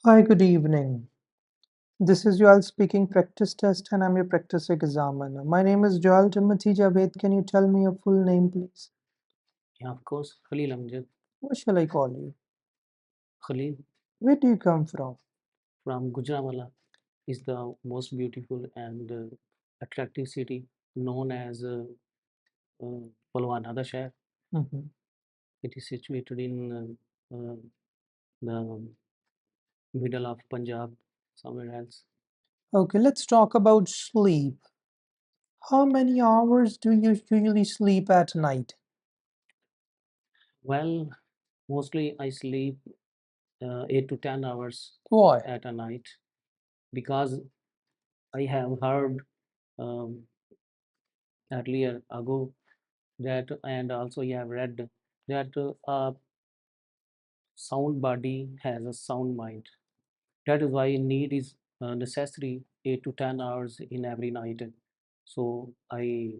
Hi, good evening. This is Joel speaking practice test and I'm your practice examiner. My name is Joel Timothy Javed. Can you tell me your full name, please? Yeah, of course. Khalil Amjad. What shall I call you? Khalil Where do you come from? from Gujranwala is the most beautiful and attractive city known as Palwana, the Shahar. Mhm. It is situated in the middle of Punjab, somewhere else. Okay, let's talk about sleep. How many hours do you usually sleep at night? Well, mostly I sleep 8 to 10 hours Why? at a night because I have heard um, earlier ago that, and also you have read that sound body has a sound mind. That is why need is necessary 8 to 10 hours in every night. So I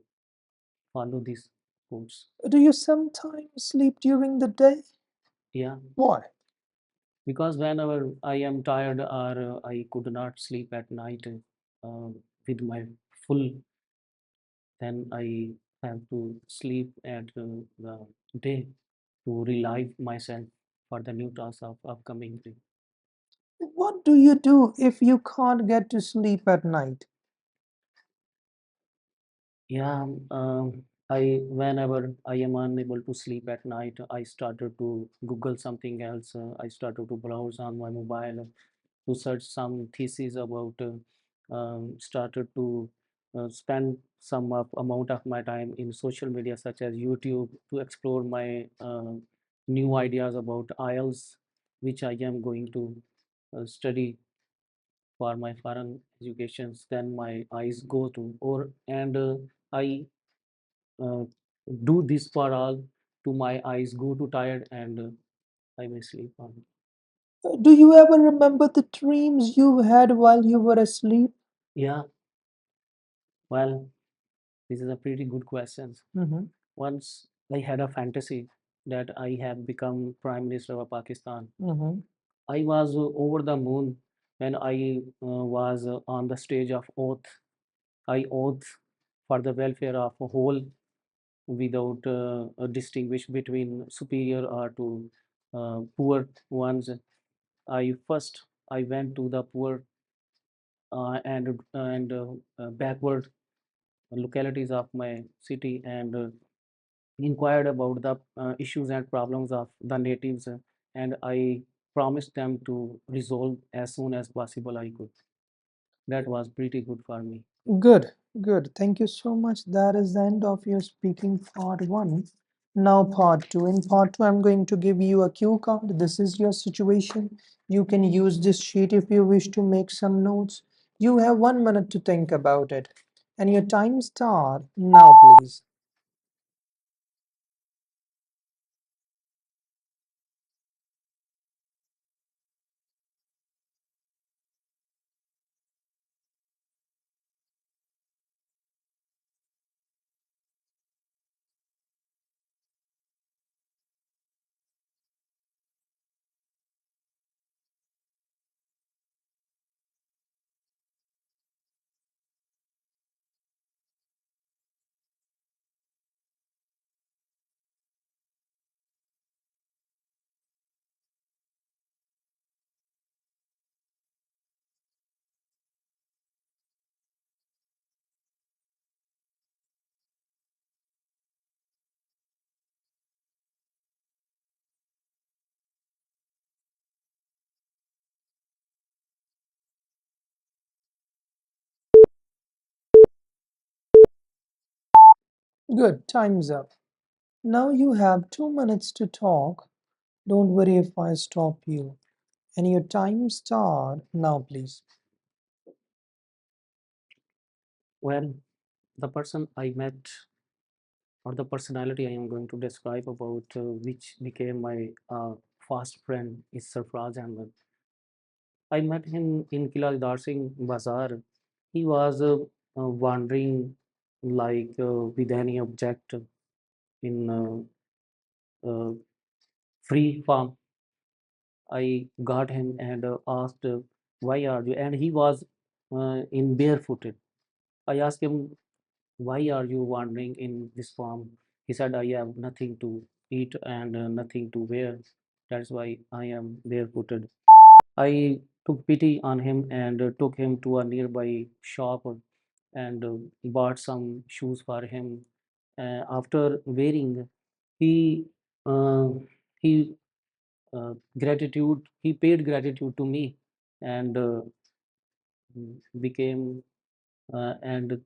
follow these codes. Do you sometimes sleep during the day? Yeah, Why? because whenever I am tired or I could not sleep at night uh, with my full, then I have to sleep at the day to relive myself for the new task of upcoming day. What do you do if you can't get to sleep at night? Yeah, I whenever I am unable to sleep at night, I started to Google something else. I started to browse on my mobile to search some thesis about. Started to spend some amount of my time in social media such as YouTube to explore my new ideas about IELTS, which I am going to study for my foreign educations. Then my eyes go to or and I uh, do this for all to my eyes go too tired and I may sleep on. Do you ever remember the dreams you had while you were asleep? Yeah, well, this is a pretty good question. Mhm. Once I had a fantasy that I have become Prime Minister of Pakistan. Mhm. I was over the moon when I was on the stage of oath. I oath for the welfare of a whole without a distinguish between superior or to poor ones. I went to the poor and backward localities of my city and inquired about the issues and problems of the natives, and I promised them to resolve as soon as possible I could. That was pretty good for me. Good, good. Thank you so much. That is the end of your speaking part one. Now, part two. In part two, I'm going to give you a cue card. This is your situation. You can use this sheet if you wish to make some notes. You have 1 minute to think about it. And your time start now, please. Good, time's up. Now you have 2 minutes to talk. Don't worry if I stop you. And your time start now, please. Well, the person I met or the personality I am going to describe about which became my fast friend is Sarfraz Ahmed. I met him in Kila Darsing Bazaar. He was wandering like with any object in free farm. I got him and asked, "Why are you?" And he was in barefooted. I asked him, "Why are you wandering in this farm?" He said, "I have nothing to eat and nothing to wear. That's why I am barefooted." I took pity on him and took him to a nearby shop and bought some shoes for him. After wearing, he uh, he he paid gratitude to me and became and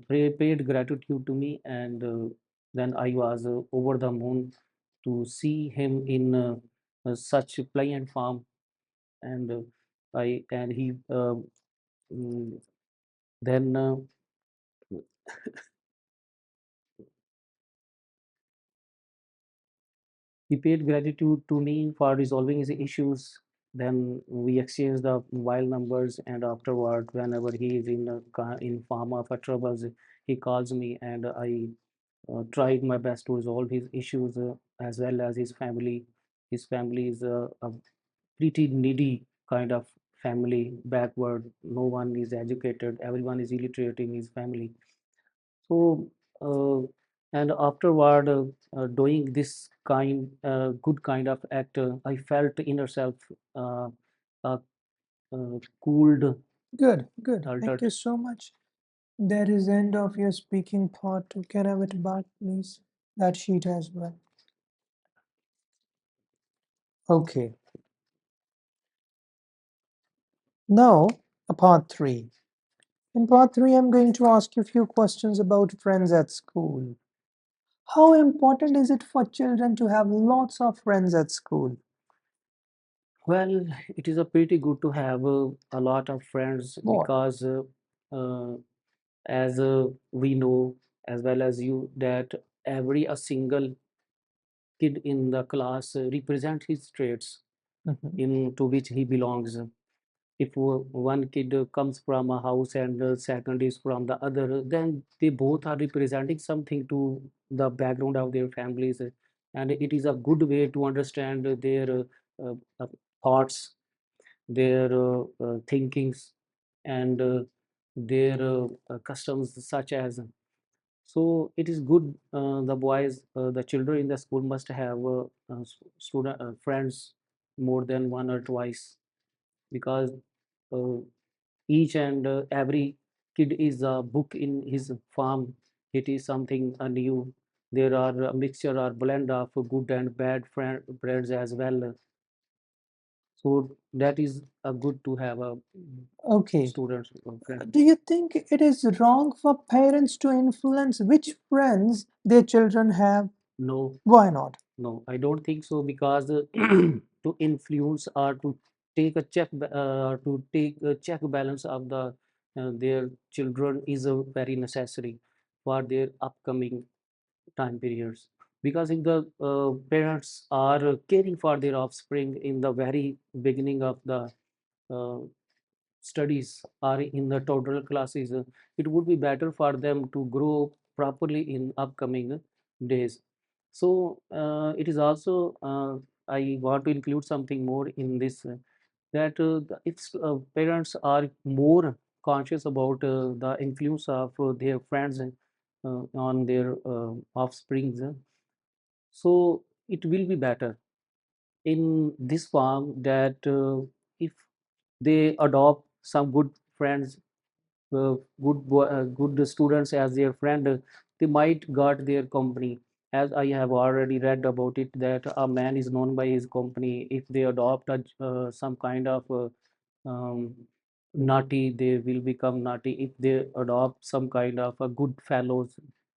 paid gratitude to me, and then I was over the moon to see him in such a pliant farm, and I and he mm, then he paid gratitude to me for resolving his issues. Then we exchanged the mobile numbers, and afterward, whenever he is in in farm of troubles, he calls me, and I tried my best to resolve his issues as well as his family. His family is a pretty needy kind of family, backward. No one is educated. Everyone is illiterate in his family. So, uh, and afterward, doing this good kind of act, I felt inner self uh, uh, cooled, Good, good. Thank you altered. so much. That is end of your speaking part. Can I have it back, please? That sheet as well. Okay. Now, part three. In part three, I'm going to ask you a few questions about friends at school. How important is it for children to have lots of friends at school? Well, it is a pretty good to have a lot of friends What? because uh, as we know as well as you that every a single kid in the class represent his traits Mhm. into which he belongs. If one kid comes from a house and the second is from the other, then they both are representing something to the background of their families, and it is a good way to understand their thoughts, their thinkings, and their customs, such as. So it is good. The children in the school must have student friends more than one or twice, because uh, each and every kid is a book in his farm. It is something new. There are a mixture or blend of good and bad friends as well. So that is a good to have a Okay. student friend. Do you think it is wrong for parents to influence which friends their children have? No, Why not? no, I don't think so, because to influence or to take a check balance of the their children is a very necessary for their upcoming time periods. Because if the parents are caring for their offspring in the very beginning of the uh, studies are in the toddler classes, it would be better for them to grow properly in upcoming days. So it is also I want to include something more in this, that if parents are more conscious about the influence of their friends on their offsprings, so it will be better in this form that if they adopt some good friends, good students as their friend, they might got their company. As I have already read about it, that a man is known by his company. If they adopt some kind of um, naughty, they will become naughty. If they adopt some kind of a good fellows,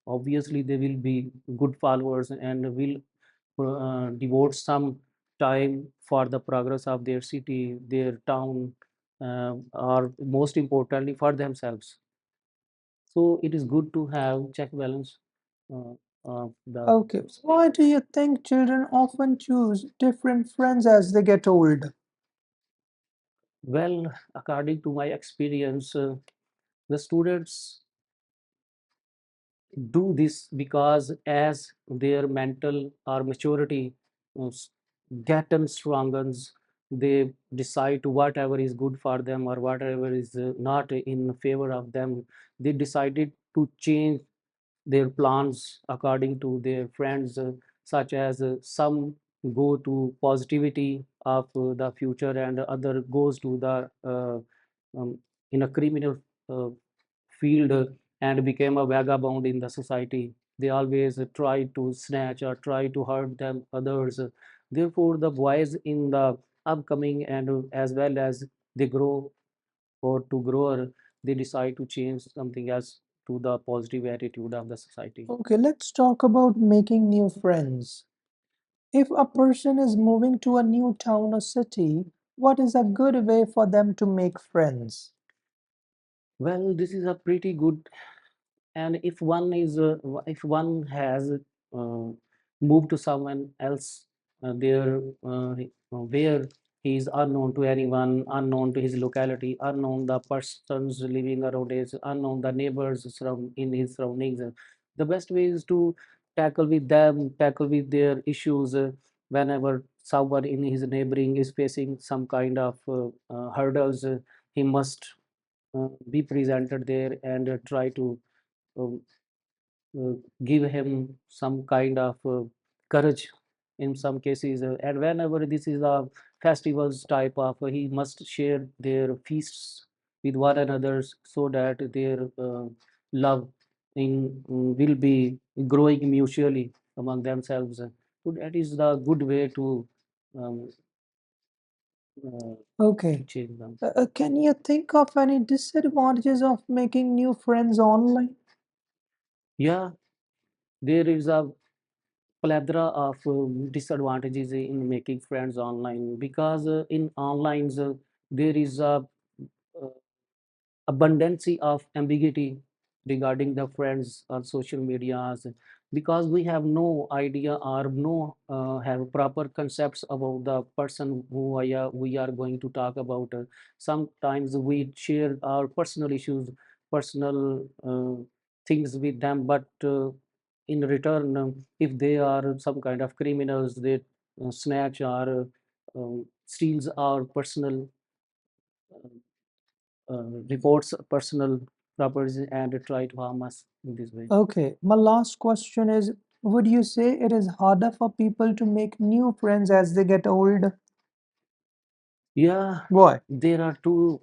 obviously they will be good followers and will devote some time for the progress of their city, their town, or most importantly for themselves. So it is good to have check balance uh, of the. Okay. Why do you think children often choose different friends as they get old? Well, according to my experience, the students do this because as their mental or maturity uh, s- get and strongens, they decide to whatever is good for them or whatever is not in favor of them. They decided to change their plans according to their friends, such as some go to positivity of the future and other goes to the um, in a criminal uh, field, and became a vagabond in the society. They always try to snatch or try to hurt them others. Therefore the boys in the upcoming and as well as they grow or to grow, they decide to change something else to the positive attitude of the society. Okay, let's talk about making new friends. If a person is moving to a new town or city, what is a good way for them to make friends? Well, this is a pretty good, and if one has moved to someone else there where he is unknown to anyone, unknown to his locality, unknown the persons living around his, unknown the neighbors surround in his surroundings, the best way is to tackle with them, tackle with their issues. Whenever someone in his neighboring is facing some kind of hurdles, he must be presented there and try to um, uh, give him some kind of courage in some cases. And whenever this is a festivals type of, he must share their feasts with one another so that their love will be growing mutually among themselves. So that is the good way um, to Okay, change them. can you think of any disadvantages of making new friends online? Yeah, there is a plethora of disadvantages in making friends online, because in online there is a uh, abundance of ambiguity regarding the friends on social medias, because we have no idea or no have proper concepts about the person who we are going to talk about. Sometimes we share our personal issues, personal things with them, but in return, if they are some kind of criminals, they snatch or steals our personal reports personal properties and try to harm us in this way. Okay, my last question is, would you say it is harder for people to make new friends as they get old? Yeah, Why? there are two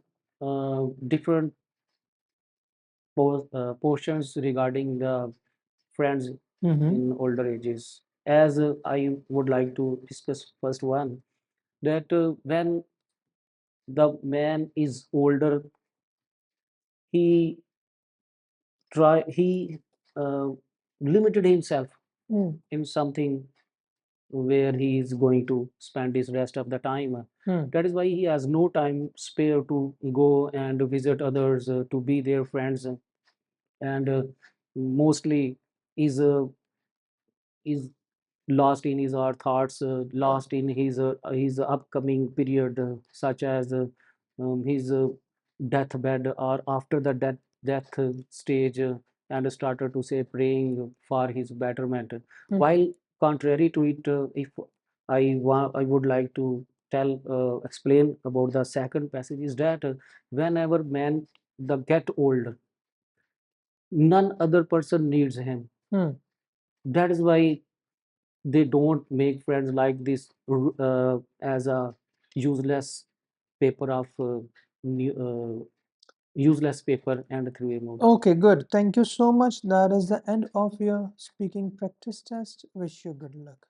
different portions regarding the friends Mm-hmm. in older ages. As I would like to discuss first one, that when the man is older, he he uh, limited himself Mm. in something where he is going to spend his rest of the time. Mm. That is why he has no time spare to go and visit others, to be their friends, and mostly is lost in his or thoughts, lost in his upcoming period, such as his deathbed or after the death stage, and started to say praying for his betterment. Mm. While contrary to it, if I would like to tell explain about the second passage, is that whenever man the get old, none other person needs him. Mm. That is why they don't make friends like this as a useless paper of useless paper and three-way mode. Okay, good. Thank you so much. That is the end of your speaking practice test. Wish you good luck.